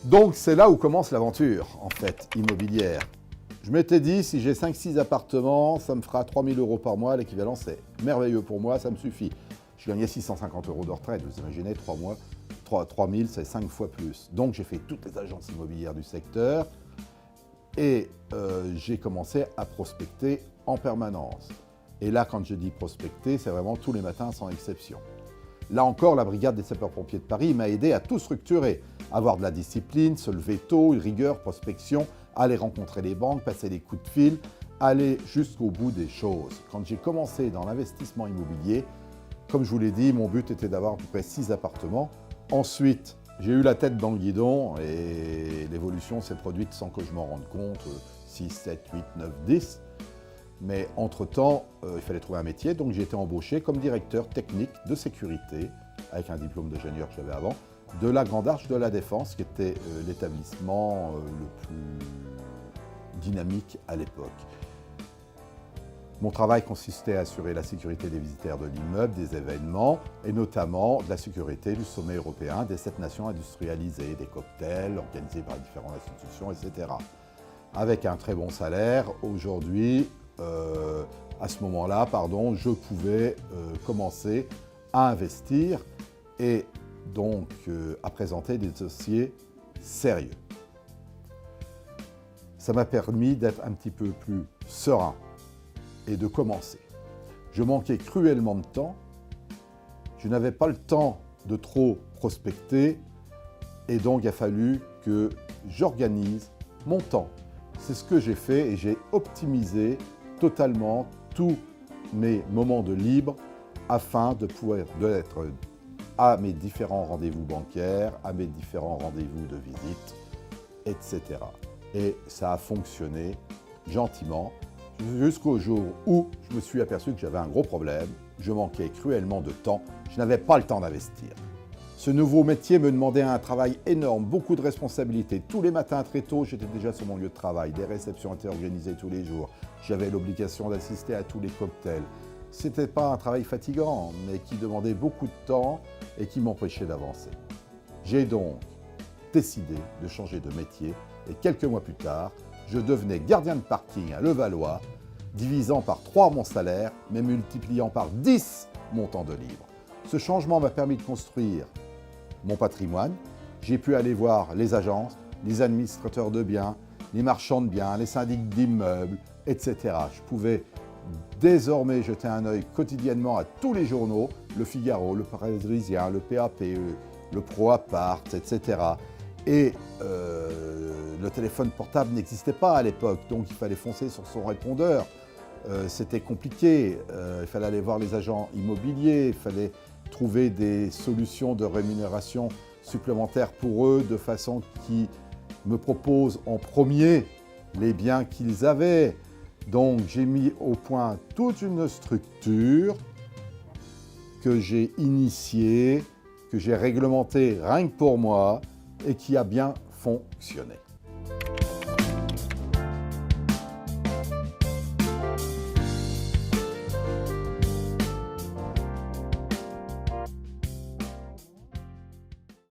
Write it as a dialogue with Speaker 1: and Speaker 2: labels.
Speaker 1: Donc c'est là où commence l'aventure, en fait, immobilière. Je m'étais dit, si j'ai 5-6 appartements, ça me fera 3 000 € par mois. L'équivalent, c'est merveilleux pour moi, ça me suffit. Je gagnais 650 € de retraite, vous imaginez, 3 mois, 3 000, c'est 5 fois plus. Donc j'ai fait toutes les agences immobilières du secteur et j'ai commencé à prospecter en permanence. Et là, quand je dis prospecter, c'est vraiment tous les matins sans exception. Là encore, la brigade des sapeurs-pompiers de Paris m'a aidé à tout structurer, avoir de la discipline, se lever tôt, rigueur, prospection, aller rencontrer les banques, passer les coups de fil, aller jusqu'au bout des choses. Quand j'ai commencé dans l'investissement immobilier, comme je vous l'ai dit, mon but était d'avoir à peu près 6 appartements. Ensuite, j'ai eu la tête dans le guidon et l'évolution s'est produite sans que je m'en rende compte, 6, 7, 8, 9, 10. Mais entre-temps, il fallait trouver un métier, donc j'ai été embauché comme directeur technique de sécurité, avec un diplôme d'ingénieur que j'avais avant, de la Grande Arche de la Défense, qui était l'établissement le plus dynamique à l'époque. Mon travail consistait à assurer la sécurité des visiteurs de l'immeuble, des événements, et notamment de la sécurité du sommet européen des 7 nations industrialisées, des cocktails organisés par différentes institutions, etc. Avec un très bon salaire, aujourd'hui, à ce moment-là, je pouvais commencer à investir et donc à présenter des dossiers sérieux. Ça m'a permis d'être un petit peu plus serein et de commencer. Je manquais cruellement de temps, je n'avais pas le temps de trop prospecter et donc il a fallu que j'organise mon temps. C'est ce que j'ai fait et j'ai optimisé totalement tous mes moments de libre afin de pouvoir être à mes différents rendez-vous bancaires, à mes différents rendez-vous de visite, etc. Et ça a fonctionné gentiment jusqu'au jour où je me suis aperçu que j'avais un gros problème. Je manquais cruellement de temps, je n'avais pas le temps d'investir. Ce nouveau métier me demandait un travail énorme, beaucoup de responsabilités. Tous les matins très tôt, j'étais déjà sur mon lieu de travail. Des réceptions étaient organisées tous les jours. J'avais l'obligation d'assister à tous les cocktails. Ce n'était pas un travail fatigant, mais qui demandait beaucoup de temps et qui m'empêchait d'avancer. J'ai donc décidé de changer de métier et quelques mois plus tard, je devenais gardien de parking à Levallois, divisant par 3 mon salaire, mais multipliant par 10 mon temps de libre. Ce changement m'a permis de construire mon patrimoine. J'ai pu aller voir les agences, les administrateurs de biens, les marchands de biens, les syndics d'immeubles, etc. Je pouvais désormais jeter un œil quotidiennement à tous les journaux, le Figaro, le Parisien, le PAP, le Pro Appart, etc. Et le téléphone portable n'existait pas à l'époque, donc il fallait foncer sur son répondeur. C'était compliqué, il fallait aller voir les agents immobiliers, il fallait trouver des solutions de rémunération supplémentaires pour eux, de façon qu'ils me proposent en premier les biens qu'ils avaient. Donc j'ai mis au point toute une structure que j'ai initiée, que j'ai réglementée rien que pour moi et qui a bien fonctionné.